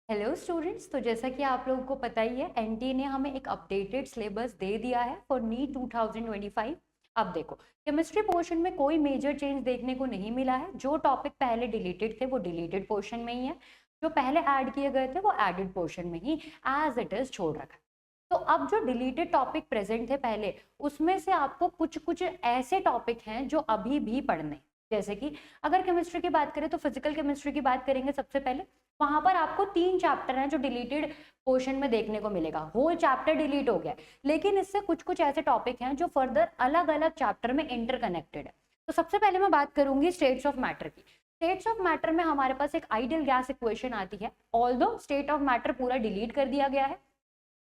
Hello students, तो जैसा कि आप लोगों को पता ही है एनटीए ने हमें एक अपडेटेड सिलेबस दे दिया है फॉर नीट 2025। अब देखो, केमिस्ट्री पोर्शन में कोई मेजर चेंज देखने को नहीं मिला है। जो टॉपिक पहले डिलीटेड थे वो डिलीटेड पोर्शन में ही है, जो पहले ऐड किए गए थे वो एडेड पोर्शन में ही एज इट इज छोड़ रखा है। तो अब जो डिलीटेड टॉपिक प्रेजेंट थे पहले, उसमें से आपको कुछ कुछ ऐसे टॉपिक हैं जो अभी भी पढ़ने हैं। जैसे कि अगर केमिस्ट्री की बात करें तो फिजिकल केमिस्ट्री की बात करेंगे सबसे पहले। वहां पर आपको 3 चैप्टर हैं जो डिलीटेड पोर्शन में देखने को मिलेगा। होल चैप्टर डिलीट हो गया है, लेकिन इससे कुछ कुछ ऐसे टॉपिक हैं जो फर्दर अलग अलग चैप्टर में इंटरकनेक्टेड है। तो सबसे पहले मैं बात करूंगी स्टेट्स ऑफ मैटर की। स्टेट्स ऑफ मैटर में हमारे पास एक आइडियल गैस इक्वेशन आती है। ऑल्दो स्टेट ऑफ मैटर पूरा डिलीट कर दिया गया है,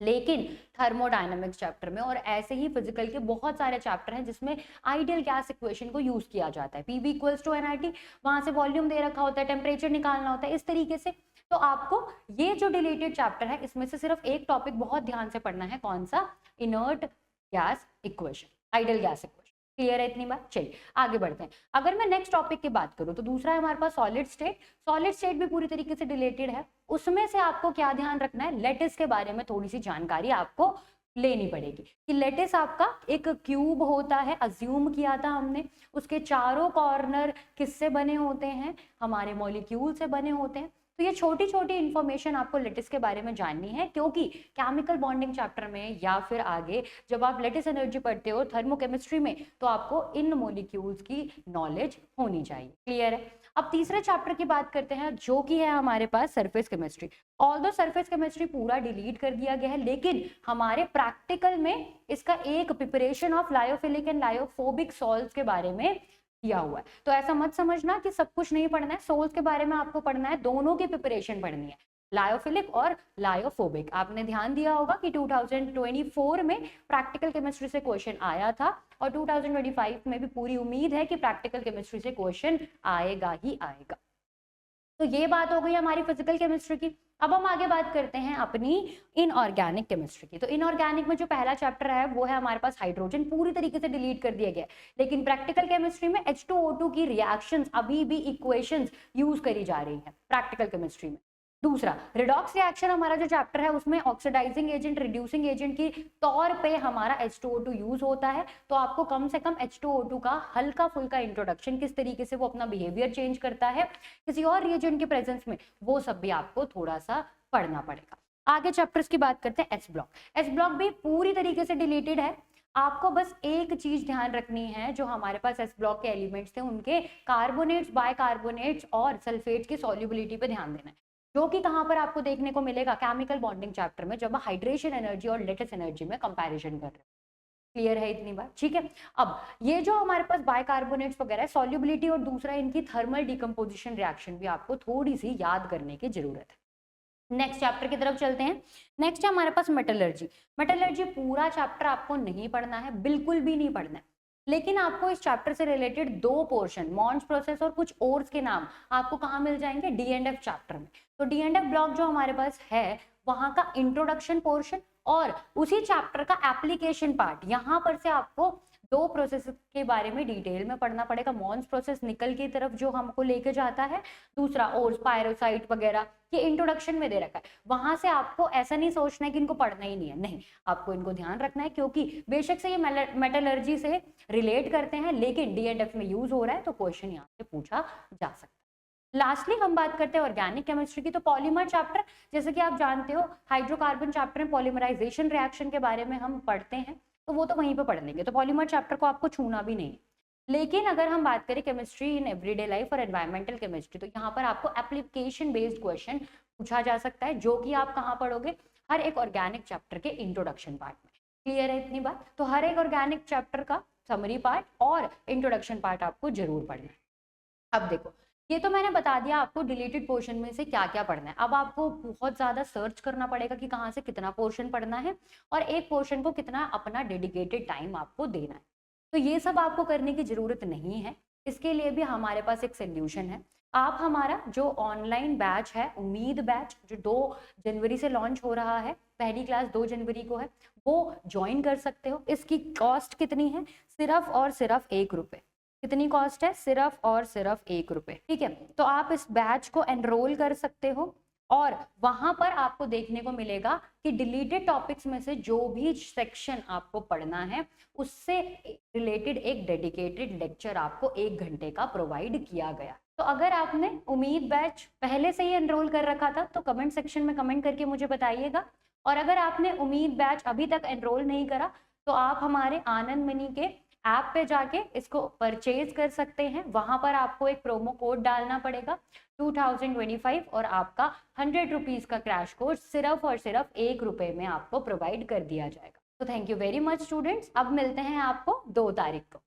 लेकिन थर्मोडायनेमिक्स चैप्टर में और ऐसे ही फिजिकल के बहुत सारे चैप्टर हैं जिसमें आइडियल गैस इक्वेशन को यूज किया जाता है। पीवी इक्वल्स टू एनआईटी, वहां से वॉल्यूम दे रखा होता है, टेम्परेचर निकालना होता है, इस तरीके से। तो आपको ये जो डिलीटेड चैप्टर है इसमें से सिर्फ एक टॉपिक बहुत ध्यान से पढ़ना है, कौन सा? Inert gas equation, ideal gas equation. Clear है इतनी बात? चलिए आगे बढ़ते हैं। अगर मैं नेक्स्ट टॉपिक की बात करूं तो दूसरा है हमारे पास सॉलिड स्टेट। सॉलिड स्टेट भी पूरी तरीके से रिलेटेड है। उसमें से आपको क्या ध्यान रखना है, लेटिस के बारे में थोड़ी सी जानकारी आपको लेनी पड़ेगी कि लेटिस आपका एक क्यूब होता है, अज्यूम किया था हमने। उसके चारों कॉर्नर किससे बने होते हैं? हमारे मॉलिक्यूल से बने होते हैं। तो ये छोटी छोटी इंफॉर्मेशन आपको लेटिस के बारे में जाननी है, क्योंकि केमिकल बॉन्डिंग चैप्टर में या फिर आगे जब आप लेटिस एनर्जी पढ़ते हो थर्मोकेमिस्ट्री में, तो आपको इन मॉलिक्यूल्स की नॉलेज होनी चाहिए। क्लियर है? अब तीसरे चैप्टर की बात करते हैं जो कि है हमारे पास surface chemistry. Although surface chemistry पूरा डिलीट कर दिया गया है, लेकिन हमारे प्रैक्टिकल में इसका एक preparation of lyophilic and lyophobic salts के बारे में किया हुआ है। तो ऐसा मत समझना कि सब कुछ नहीं पढ़ना है, सोल्स के बारे में आपको पढ़ना है, दोनों की प्रिपरेशन पढ़नी है, लायोफिलिक और लायोफोबिक। आपने ध्यान दिया होगा कि 2024 में प्रैक्टिकल केमिस्ट्री से क्वेश्चन आया था और 2025 में भी पूरी उम्मीद है कि प्रैक्टिकल केमिस्ट्री से क्वेश्चन आएगा ही आएगा। तो ये बात हो गई हमारी फिजिकल केमिस्ट्री की। अब हम आगे बात करते हैं अपनी इनऑर्गेनिक केमिस्ट्री की। तो इनऑर्गेनिक में जो पहला चैप्टर है वो है हमारे पास हाइड्रोजन, पूरी तरीके से डिलीट कर दिया गया है। लेकिन प्रैक्टिकल केमिस्ट्री में H2O2 की रिएक्शंस अभी भी इक्वेशंस यूज करी जा रही है प्रैक्टिकल केमिस्ट्री में। दूसरा रिडॉक्स रिएक्शन हमारा जो चैप्टर है उसमें ऑक्सीडाइजिंग एजेंट, रिड्यूसिंग एजेंट की तौर पे हमारा H2O2 यूज होता है। तो आपको कम से कम H2O2 का हल्का फुल्का इंट्रोडक्शन, किस तरीके से वो अपना बिहेवियर चेंज करता है किसी और रिएजेंट के प्रेजेंस में, वो सब भी आपको थोड़ा सा पढ़ना पड़ेगा। आगे चैप्टर्स की बात करते हैं। S block. एस ब्लॉक भी पूरी तरीके से डिलीटेड है। आपको बस एक चीज ध्यान रखनी है, जो हमारे पास एस ब्लॉक के एलिमेंट्स थे उनके कार्बोनेट्स, बाइकार्बोनेट्स और सल्फेट्स की सॉल्युबिलिटी पे ध्यान देना है, जो कि कहां पर आपको देखने को मिलेगा? केमिकल बॉन्डिंग चैप्टर में, जब हाइड्रेशन एनर्जी और लेटिस एनर्जी में कंपैरिजन कर रहे हैं। क्लियर है इतनी बात? ठीक है। अब ये जो हमारे पास बाइकार्बोनेट्स वगैरह सॉल्युबिलिटी और दूसरा इनकी थर्मल डिकम्पोजिशन रिएक्शन भी आपको थोड़ी सी याद करने की जरूरत है। नेक्स्ट चैप्टर की तरफ चलते हैं। नेक्स्ट है हमारे पास मेटलर्जी। मेटलर्जी पूरा चैप्टर आपको नहीं पढ़ना है, बिल्कुल भी नहीं पढ़ना है, लेकिन आपको इस चैप्टर से रिलेटेड 2 पोर्शन, मॉन्स प्रोसेस और कुछ ओर्स के नाम आपको कहाँ मिल जाएंगे? डी एंड एफ चैप्टर में। तो डी एंड एफ ब्लॉक जो हमारे पास है वहां का इंट्रोडक्शन पोर्शन और उसी चैप्टर का एप्लीकेशन पार्ट, यहाँ पर से आपको 2 प्रोसेस के बारे में डिटेल में पढ़ना पड़ेगा। मॉन्स प्रोसेस निकल की तरफ जो हमको लेके जाता है, दूसरा ओर्स, पायरोसाइट वगैरह, ये इंट्रोडक्शन में दे रखा है। वहां से आपको ऐसा नहीं सोचना है कि इनको पढ़ना ही नहीं है, नहीं, आपको इनको ध्यान रखना है, क्योंकि बेशक से ये मेटलर्जी से रिलेट करते हैं, लेकिन डीएनएफ में यूज हो रहा है तो क्वेश्चन यहाँ से पूछा जा सकता है। लास्टली हम बात करते हैं ऑर्गेनिक केमिस्ट्री की। तो पॉलीमर चैप्टर, जैसे कि आप जानते हो हाइड्रोकार्बन चैप्टर में पॉलीमराइजेशन रिएक्शन के बारे में हम पढ़ते हैं, तो वो तो वहीं पे पढ़ लेंगे, तो पॉलीमर चैप्टर को आपको छूना भी नहीं। लेकिन अगर हम बात करें केमिस्ट्री इन एवरीडे लाइफ और एनवायरमेंटल केमिस्ट्री, तो यहाँ पर आपको एप्लीकेशन बेस्ड क्वेश्चन पूछा जा सकता है, जो कि आप कहाँ पढ़ोगे? हर एक ऑर्गेनिक चैप्टर के इंट्रोडक्शन पार्ट में। क्लियर है इतनी बात? तो हर एक ऑर्गेनिक चैप्टर का समरी पार्ट और इंट्रोडक्शन पार्ट आपको जरूर पढ़ना है। अब देखो, ये तो मैंने बता दिया आपको डिलीटेड पोर्शन में से क्या क्या पढ़ना है। अब आपको बहुत ज्यादा सर्च करना पड़ेगा कि कहाँ से कितना पोर्शन पढ़ना है और एक पोर्शन को कितना अपना डेडिकेटेड टाइम आपको देना है। तो ये सब आपको करने की जरूरत नहीं है। इसके लिए भी हमारे पास एक सोल्यूशन है। आप हमारा जो ऑनलाइन बैच है, उम्मीद बैच, जो 2 जनवरी से लॉन्च हो रहा है, पहली क्लास 2 जनवरी को है, वो ज्वाइन कर सकते हो। इसकी कॉस्ट कितनी है? सिर्फ और सिर्फ 1 रुपये। कितनी कॉस्ट है? सिर्फ और सिर्फ 1 रुपये। ठीक है, तो आप इस बैच को एनरोल कर सकते हो और वहां पर आपको देखने को मिलेगा कि डिलीटेड टॉपिक्स में से जो भी सेक्शन आपको पढ़ना है उससे रिलेटेड एक डेडिकेटेड लेक्चर आपको 1 घंटे का प्रोवाइड किया गया। तो अगर आपने उम्मीद बैच पहले से ही एनरोल कर रखा था तो कमेंट सेक्शन में कमेंट करके मुझे बताइएगा, और अगर आपने उम्मीद बैच अभी तक एनरोल नहीं करा तो आप हमारे आनंद मनी के ऐप पे जाके इसको परचेज कर सकते हैं। वहां पर आपको एक प्रोमो कोड डालना पड़ेगा 2025 और आपका 100 रुपीज का क्रैश कोर्स सिर्फ और सिर्फ 1 रुपए में आपको प्रोवाइड कर दिया जाएगा। तो thank you very much students, अब मिलते हैं आपको 2 तारीख को।